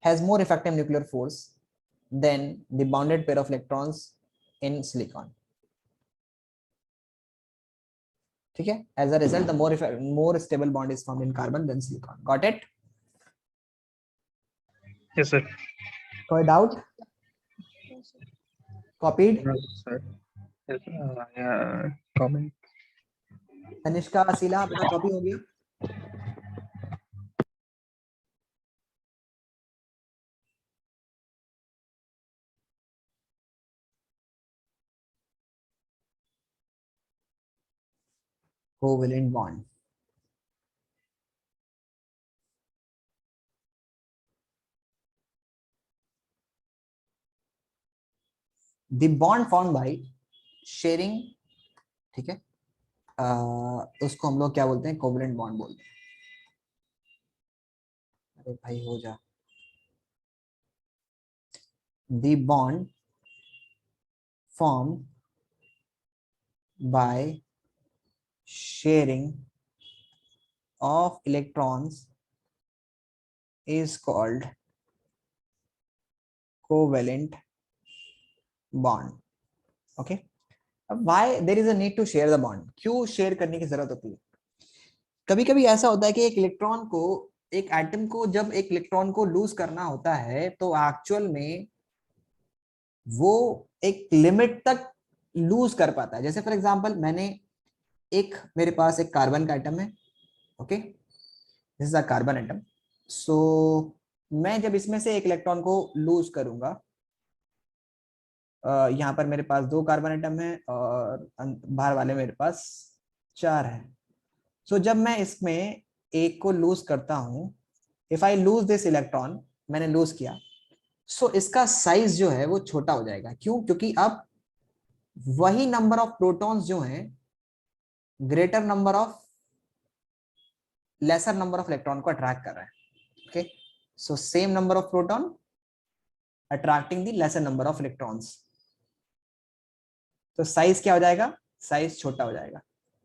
has more effective nuclear force than the bonded pair of electrons in silicon. ठीक है, as a result the more stable bond is formed in carbon than silicon. Got it? Yes, sir. कोई doubt? Copied? No, sir. Yes, yeah, comment. Tanishka असीला आपका कॉपी हो गया? Covalent bond. The bond formed by sharing, ठीक है, उसको हम लोग क्या बोलते हैं? कोवलेंट बॉन्ड बोलते हैं. अरे भाई हो जा. The bond formed by sharing of electrons is called covalent bond. Okay. Why there is a need to share the bond? क्यों शेयर करने की जरूरत होती है? कभी कभी ऐसा होता है कि एक इलेक्ट्रॉन को, एक एटम को जब एक इलेक्ट्रॉन को लूज करना होता है तो एक्चुअल में वो एक लिमिट तक लूज कर पाता है. जैसे फॉर एग्जांपल मेरे पास एक कार्बन का एटम है. Okay, this is a carbon atom. So मैं जब इसमें से एक इलेक्ट्रॉन को लूज करूंगा, यहाँ पर मेरे पास 2 कार्बन एटम है और बाहर वाले मेरे पास 4 है. सो जब मैं इसमें एक को लूज करता हूं, if I lose this electron, मैंने लूज किया, सो इसका साइज जो है वो छोटा हो जाएगा. क्यों? क्योंकि अब वही नंबर ऑफ प्रोटॉन्स जो हैं greater number of lesser number of electron को अट्रैक्ट कर रहा है. Okay, so same number of proton attracting the lesser number of electrons. तो साइज क्या हो जाएगा? साइज छोटा हो जाएगा.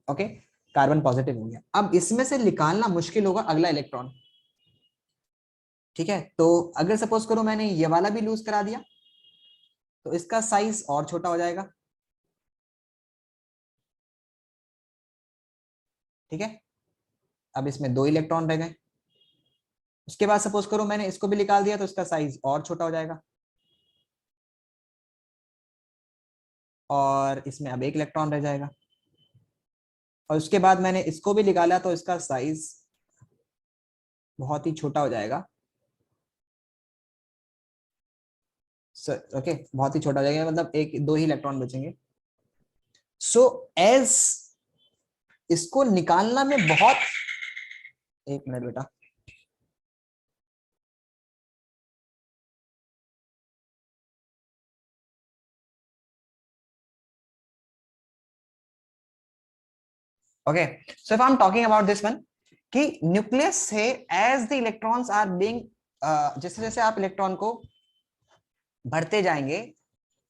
ओके, कार्बन पॉजिटिव हो गया. अब इसमें से निकालना मुश्किल होगा अगला इलेक्ट्रॉन. ठीक है, तो अगर सपोज करो मैंने ये वाला भी लूज करा दिया तो इसका साइज और छोटा हो जाएगा. ठीक है, अब इसमें 2 इलेक्ट्रॉन रह गए. उसके बाद सपोज करो मैंने इसको भी निकाल दिया तो इसका साइज और छोटा हो जाएगा. और इसमें अब 1 इलेक्ट्रॉन रह जाएगा. और उसके बाद मैंने इसको भी निकाला तो इसका साइज बहुत ही छोटा हो जाएगा. ओके, बहुत ही छोटा हो जाएगा, मतलब 2 ही इलेक्ट्रॉन बचेंगे. सो एज इसको निकालना में बहुत, 1 मिनट बेटा, okay. So if I am talking about this one कि न्यूक्लियस से as the electrons are being, जैसे जैसे आप इलेक्ट्रॉन को भरते जाएंगे,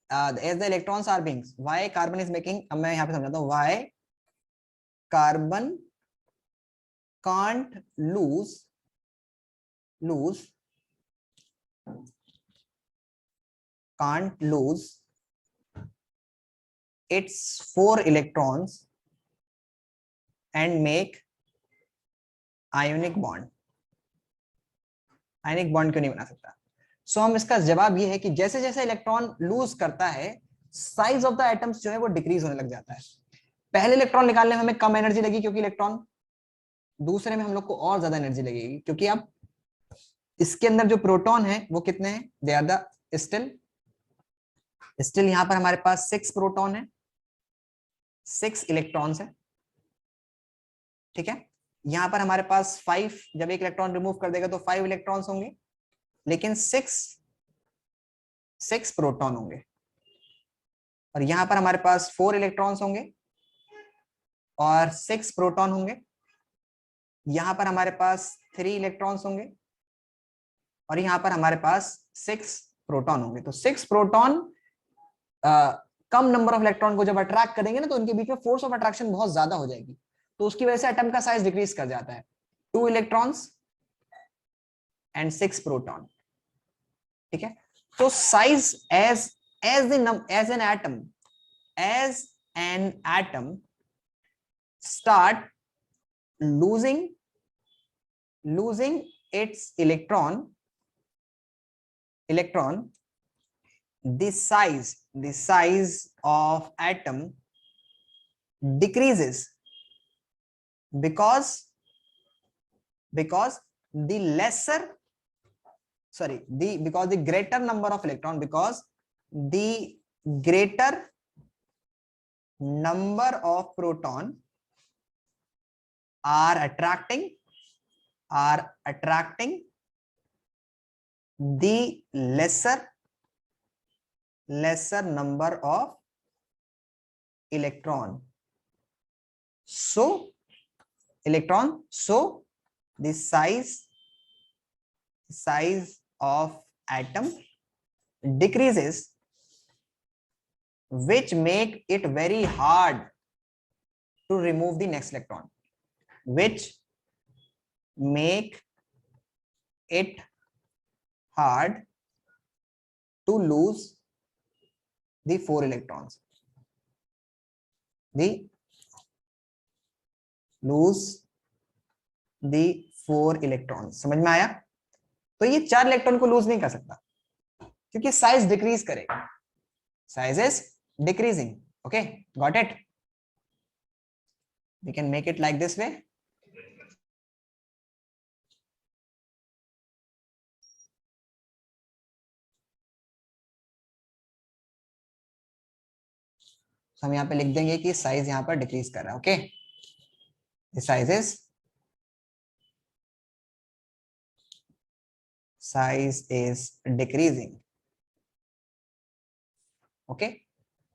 as the electrons are being, why carbon is making, अब मैं यहाँ पे समझाता हूँ why carbon can't lose its 4 electrons and make ionic bond. Ionic bond क्यों नहीं बना सकता? सो हम इसका जवाब ये है कि जैसे जैसे इलेक्ट्रॉन लूज करता है साइज ऑफ द एटम्स जो है वो डिक्रीज होने लग जाता है. पहले इलेक्ट्रॉन निकालने में हमें कम एनर्जी लगी क्योंकि इलेक्ट्रॉन, दूसरे में हम लोग को और ज्यादा एनर्जी लगेगी क्योंकि अब इसके अंदर जो प्रोटॉन है वो कितने हैं? दे आर द स्टिल यहां पर हमारे पास 6 प्रोटॉन है, 6 इलेक्ट्रॉन्स है. ठीक है, यहां पर हमारे पास 5, जब एक इलेक्ट्रॉन रिमूव कर देगा तो 5 इलेक्ट्रॉन्स होंगे, लेकिन 6 प्रोटॉन होंगे. और यहां पर हमारे पास 4 इलेक्ट्रॉन्स होंगे और 6 प्रोटॉन होंगे. यहां पर हमारे पास 3 इलेक्ट्रॉन्स होंगे और यहां पर हमारे पास 6 प्रोटॉन होंगे. तो 6 proton come number of electron को जब अट्रैक्ट करेंगे ना तो उनके बीच में फोर्स ऑफ अट्रैक्शन बहुत ज्यादा हो जाएगी, तो उसकी वजह से एटम का साइज डिक्रीज कर जाता है. 2 इलेक्ट्रॉन्स एंड 6 प्रोटॉन. ठीक है, तो size as an atom start losing its electron, the size of atom decreases because the greater number of electron, because the greater number of proton are attracting the lesser number of electron. So the size of atom decreases, which make it very hard to remove the next electron, which make it hard to lose the 4 electrons. समझ में आया? तो ये 4 इलेक्ट्रॉन को लूज नहीं कर सकता क्योंकि साइज डिक्रीज करेगा. Size is decreasing. Okay, got it? We can make it like this way. हम यहाँ पे लिख देंगे कि साइज यहाँ पर डिक्रीज कर रहा है. Okay, the size is decreasing. Okay,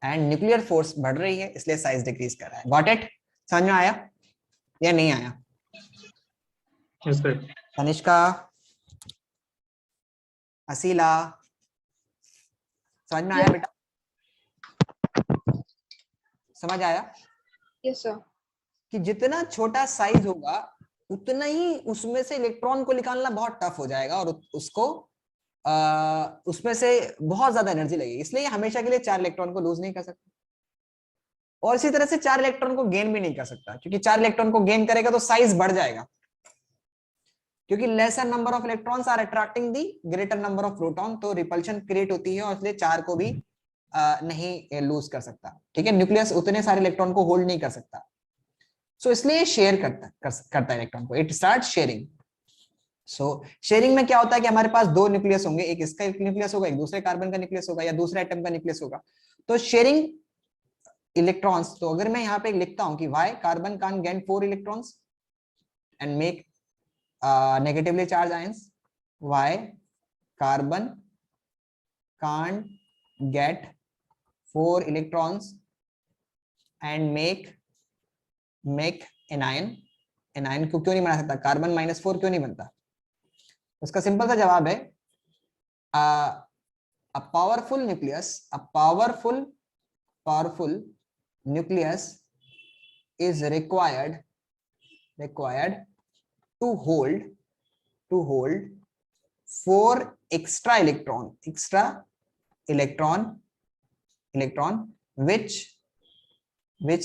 and nuclear force बढ़ रही है इसलिए साइज डिक्रीज कर रहा है. Got it? समझ में आया या नहीं आया? Yes, sir. तनिष्का, असीला, समझ में आया बेटा? समझ आया? Yes sir. कि जितना छोटा साइज होगा उतना ही उसमें से इलेक्ट्रॉन को निकालना बहुत टफ हो जाएगा और उसको उसमें से बहुत ज्यादा एनर्जी लगेगी, इसलिए हमेशा के लिए 4 इलेक्ट्रॉन को लूज नहीं कर सकता और इसी तरह से 4 इलेक्ट्रॉन को गेन भी नहीं कर सकता, क्योंकि 4 इलेक्ट्रॉन को गेन करेगा तो साइज बढ़ जाएगा, क्योंकि lesser number of electrons are attracting the greater number of proton, तो रिपल्शन क्रिएट होती है और इसलिए 4 को भी नहीं लूज कर सकता. ठीक है, न्यूक्लियस उतने सारे इलेक्ट्रॉन को होल्ड नहीं कर सकता, सो इसलिए शेयर करता है इलेक्ट्रॉन को. It start sharing. So sharing में क्या होता है कि हमारे पास 2 न्यूक्लियस होंगे, एक इसका न्यूक्लियस होगा, एक दूसरे कार्बन का न्यूक्लियस होगा या दूसरे एटम का न्यूक्लियस होगा. तो शेयरिंग इलेक्ट्रॉन्स, तो अगर मैं यहाँ पे लिखता हूं कि why carbon can get 4 electrons and make negatively charge ions, why carbon can get 4 electrons and make an ion. को क्यों नहीं बना सकता? कार्बन -4 क्यों नहीं बनता? उसका सिंपल सा जवाब है a powerful nucleus is required to hold 4 extra electron which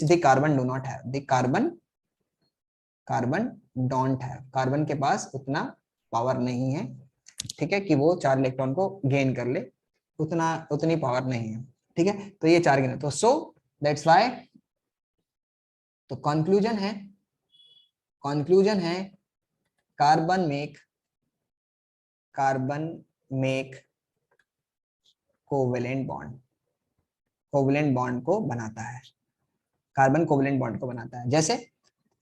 the carbon do not have. The carbon don't have. Carbon के पास उतना पावर नहीं है, ठीक है, कि वो 4 इलेक्ट्रॉन को गेन कर ले, उतनी पावर नहीं है, ठीक है। तो ये 4 गिने, तो सो दैट्स व्हाई, तो कंक्लूजन है कार्बन मेक कोवेलेंट बॉन्ड को बनाता है, कार्बन कोवेलेंट बॉन्ड को बनाता है। जैसे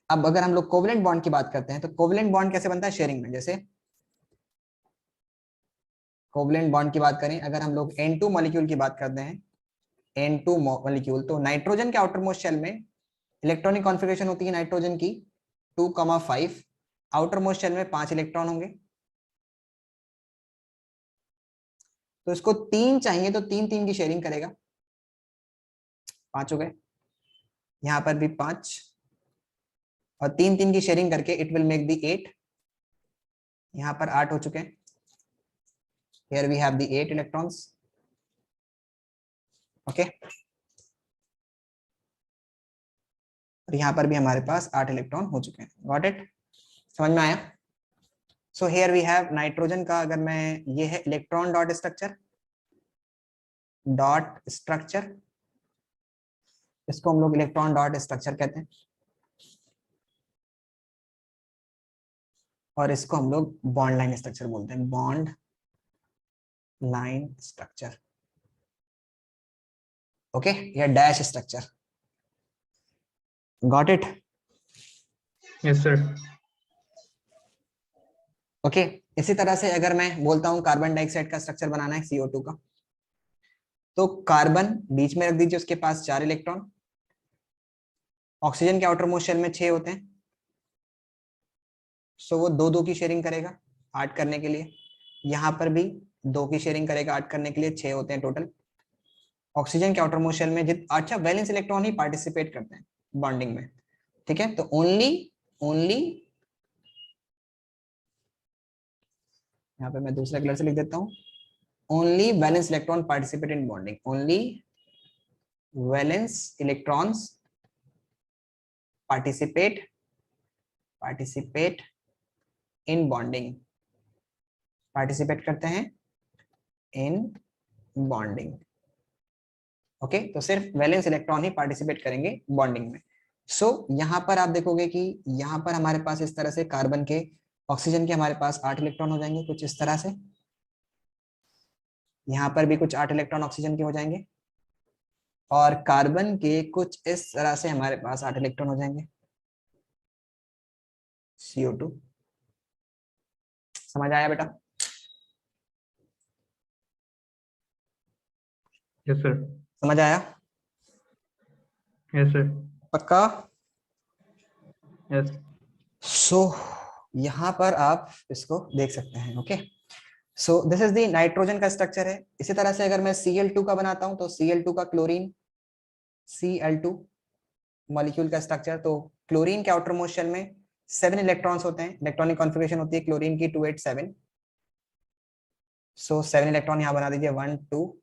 अब अगर हम लोग कोवेलेंट बॉन्ड की बात करते हैं तो कोवेलेंट बॉन्ड कैसे बनता है शेयरिंग में। जैसे कोवेलेंट बॉन्ड की बात करें, अगर हम लोग N2 मॉलिक्यूल की बात करते हैं, N2 मॉलिक्यूल, तो नाइट्रोजन के आउटर मोस्ट शेल में इलेक्ट्रॉनिक कॉन्फ़िगरेशन होती है नाइट्रोजन की 2,5, आउटर मोस्ट शेल में 5 इलेक्ट्रॉन होंगे। तो इसको 3 चाहिए तो 3 की शेयरिंग करेगा, 5 हो गए, यहां पर भी 5, और 3 की शेयरिंग करके इट विल मेक दी 8, यहां पर 8 हो चुके हैं। Here we have the 8 electrons, okay, और यहां पर भी हमारे पास 8 इलेक्ट्रॉन हो चुके हैं। गॉट इट, समझ में आया। So here we have nitrogen का, अगर मैं, ये है इलेक्ट्रॉन डॉट स्ट्रक्चर, इसको हम लोग इलेक्ट्रॉन डॉट स्ट्रक्चर कहते हैं, और इसको हम लोग बॉन्ड लाइन स्ट्रक्चर बोलते हैं, बॉन्ड लाइन स्ट्रक्चर, ओके, या dash structure. Got it, Yes, sir. Okay. इसी तरह से अगर मैं बोलता हूं कार्बन डाइऑक्साइड का स्ट्रक्चर बनाना है CO2 का, तो कार्बन बीच में रख दीजिए, उसके पास 4 इलेक्ट्रॉन, ऑक्सीजन के आउटर मोस्ट शेल में 6 होते हैं, सो वो 2 की शेयरिंग करेगा 8 करने के लिए, यहां पर भी 2 की शेयरिंग करेगा 8 करने के लिए, 6 होते हैं टोटल। ऑक्सीजन के आउटर मोस्ट शेल में अच्छा वैलेंस इलेक्ट्रॉन ही पार्टिसिपेट करते हैं बॉन्डिंग में, ठीक है। तो ओनली यहाँ पे मैं दूसरा कलर से लिख देता हूं, only valence electron participate in bonding, only valence electrons participate in bonding, participate करते हैं इन बॉन्डिंग, ओके। तो सिर्फ वैलेंस इलेक्ट्रॉन ही पार्टिसिपेट करेंगे बॉन्डिंग में। सो यहां पर आप देखोगे कि यहां पर हमारे पास इस तरह से कार्बन के, ऑक्सीजन के हमारे पास 8 इलेक्ट्रॉन हो जाएंगे कुछ इस तरह से, यहां पर भी कुछ 8 इलेक्ट्रॉन ऑक्सीजन के हो जाएंगे, और कार्बन के कुछ इस तरह से हमारे पास 8 इलेक्ट्रॉन हो जाएंगे CO2। समझ आया बेटा? Yes, sir. समझ आया? Yes, sir. पक्का? Yes. सो यहां पर आप इसको देख सकते हैं, okay. So this is the nitrogen का स्ट्रक्चर है। इसी तरह से अगर मैं Cl2 का बनाता हूं तो Cl2 का क्लोरीन, Cl2 मॉलिक्यूल का स्ट्रक्चर, तो क्लोरीन के आउटर मोस्ट शेल में 7 इलेक्ट्रॉन्स होते हैं, इलेक्ट्रॉनिक कॉन्फ़िगरेशन होती है क्लोरीन की 287, सो 7 इलेक्ट्रॉन यहाँ बना दीजिए 1 2,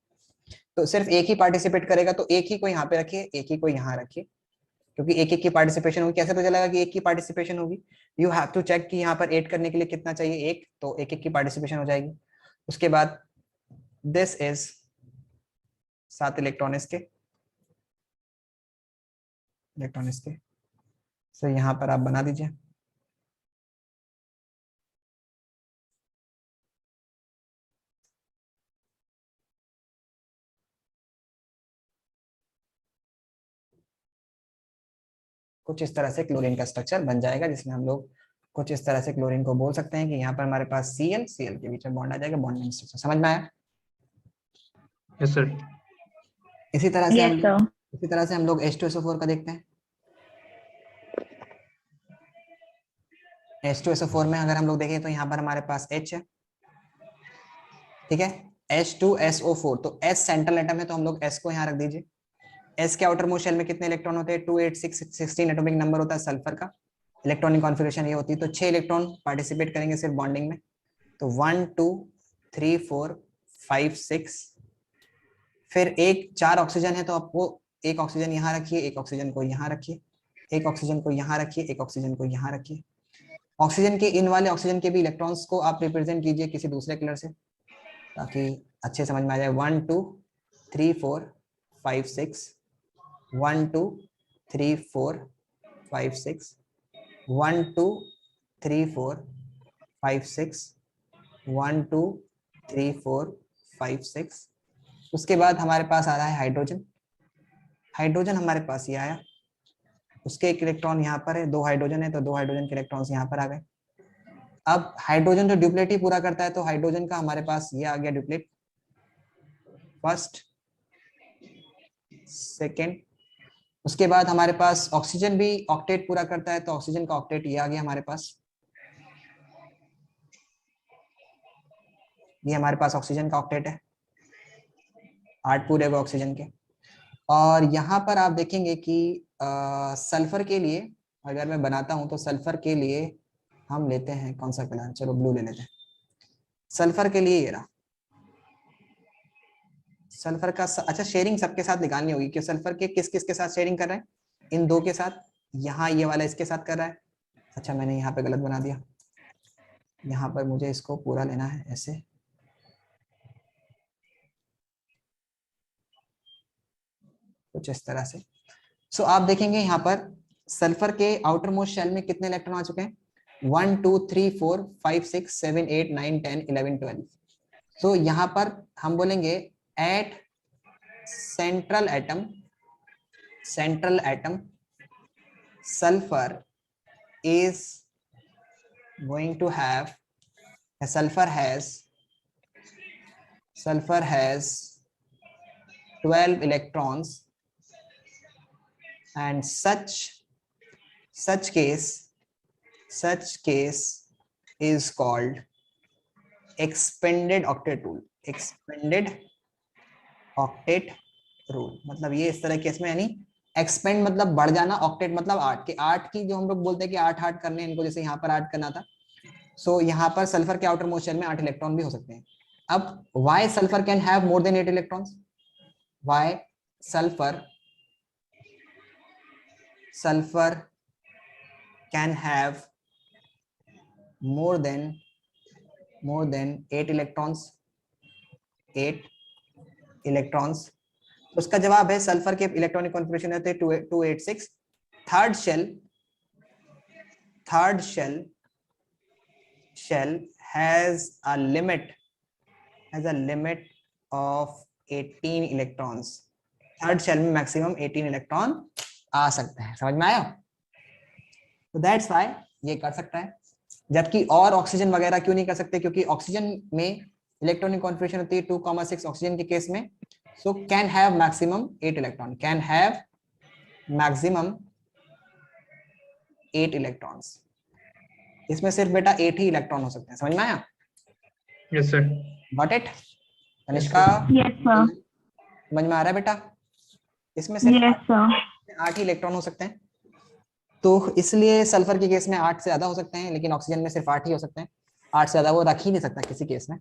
तो सिर्फ एक ही पार्टिसिपेट करेगा, तो एक ही को यहाँ पे रखिए, एक ही को यहाँ रखिए, क्योंकि एक की पार्टिसिपेशन होगी। कैसे पता चलेगा कि एक की पार्टिसिपेशन होगी? यू हैव टू चेक कि यहाँ पर 8 करने के लिए कितना चाहिए, 1, तो एक की पार्टिसिपेशन हो जाएगी। उसके बाद दिस इज 7 इलेक्ट्रॉन इसके, सो यहाँ पर आप बना दीजिए। कुछ इस तरह से क्लोरीन का स्ट्रक्चर बन जाएगा, जिसमें हम लोग कुछ इस तरह से क्लोरीन को बोल सकते हैं कि यहाँ पर हमारे पास Cl के बीच में बॉन्ड आ जाएगा, बॉन्डिंग स्ट्रक्चर। समझ में आया? Yes, sir. इसी तरह से Yes, sir. हम लोग H2SO4 का देखते हैं। H2SO4 में अगर हम लोग देखें तो यहाँ पर हमारे पास H है, ठीक है, H2SO4, तो S सेंट्रल एटम है, तो हम लोग S को यहाँ रख दीजिए। S के आउटर मोस्ट शेल में कितने इलेक्ट्रॉन होते हैं? 286, 16 एटॉमिक नंबर होता है सल्फर का, इलेक्ट्रॉनिक कॉन्फ़िगरेशन ये होती है, तो 6 इलेक्ट्रॉन पार्टिसिपेट करेंगे सिर्फ बॉन्डिंग में। तो 1 2 3 4 5 6, फिर एक 4 ऑक्सीजन है तो आपको एक ऑक्सीजन यहाँ रखिए, एक ऑक्सीजन को यहाँ रखिए, एक ऑक्सीजन को यहाँ रखिए, एक ऑक्सीजन को यहाँ रखिए। ऑक्सीजन के इन वाले ऑक्सीजन के भी इलेक्ट्रॉन्स को आप रिप्रेजेंट कीजिए किसी दूसरे कलर से, ताकि अच्छे समझ में आ जाए। 1 2 3 4 5 6, 1 2 3 4 5 6, 1 2 3 4 5 6, 1 2 3 4 5 6। उसके बाद हमारे पास आ रहा है हाइड्रोजन। हाइड्रोजन हमारे पास ये आया, उसके एक इलेक्ट्रॉन यहाँ पर है, 2 हाइड्रोजन है तो 2 हाइड्रोजन के इलेक्ट्रॉन्स यहाँ पर आ गए। अब हाइड्रोजन तो ड्यूप्लेट ही पूरा करता है, तो हाइड्रोजन का हमारे पास ये आ गया ड्यूप्लेट, फर्स्ट सेकेंड। उसके बाद हमारे पास ऑक्सीजन भी ऑक्टेट पूरा करता है, तो ऑक्सीजन का ऑक्टेट ये आ गया हमारे पास, ये हमारे पास ऑक्सीजन का ऑक्टेट है, 8 पूरे हुए ऑक्सीजन के। और यहाँ पर आप देखेंगे कि सल्फर के लिए अगर मैं बनाता हूं तो सल्फर के लिए हम लेते हैं कौन सा कलर, चलो ब्लू ले लेते हैं। सल्फर के लिए ये रहा सल्फर का अच्छा शेयरिंग सबके साथ निकालनी होगी कि सल्फर के किस किस के साथ शेयरिंग कर रहे हैं, इन 2 के साथ, यहाँ ये वाला इसके साथ कर रहा है। अच्छा मैंने यहाँ पे गलत बना दिया, यहाँ पर मुझे इसको पूरा लेना है ऐसे, कुछ इस तरह से। सो आप देखेंगे यहाँ पर सल्फर के आउटर मोस्ट शेल में कितने इलेक्ट्रॉन आ चुके हैं, 1 2 3 4 5 6 7 8 9 10 11 12। सो यहाँ पर हम बोलेंगे at central atom sulfur is going to have, sulfur has 12 electrons, and such case is called expanded octet rule। मतलब ये इस तरह केस में, यानी एक्सपेंड मतलब बढ़ जाना, ऑक्टेट मतलब 8 के 8 की जो हम लोग बोलते हैं कि 8 करने इनको, जैसे यहाँ पर 8 करना था। सो यहाँ पर सल्फर के आउटर मोस्ट शेल में 8 इलेक्ट्रॉन भी हो सकते हैं। अब why sulphur can have more than 8 electrons, why sulphur can have more than 8 electrons. तो उसका जवाब है सल्फर के इलेक्ट्रॉनिक कॉन्फ़िगरेशन होते हैं 286। Third shell has a limit of 18 electrons. Third shell में मैक्सिमम 18 इलेक्ट्रॉन आ सकते हैं, समझ में आया? तो दैट्स व्हाई ये कर सकता है, जबकि और ऑक्सीजन वगैरह क्यों नहीं कर सकते, क्योंकि ऑक्सीजन में इलेक्ट्रॉनिक कॉन्फ़िगरेशन होती है 2,6 ऑक्सीजन के केस में। So can have maximum 8 electron, can have maximum 8 electrons. इसमें सिर्फ बेटा 8 ही इलेक्ट्रॉन हो सकते हैं, समझ में आया? Yes sir. Got it? Tanishka Yes, sir. समझ में आ रहा है बेटा? इसमें सिर्फ Yes, sir. 8 ही इलेक्ट्रॉन हो सकते हैं, तो इसलिए सल्फर के केस में 8 से ज्यादा हो सकते हैं, लेकिन ऑक्सीजन में सिर्फ 8 ही हो सकते हैं। 8 से ज्यादा वो रख ही नहीं सकता किसी केस में।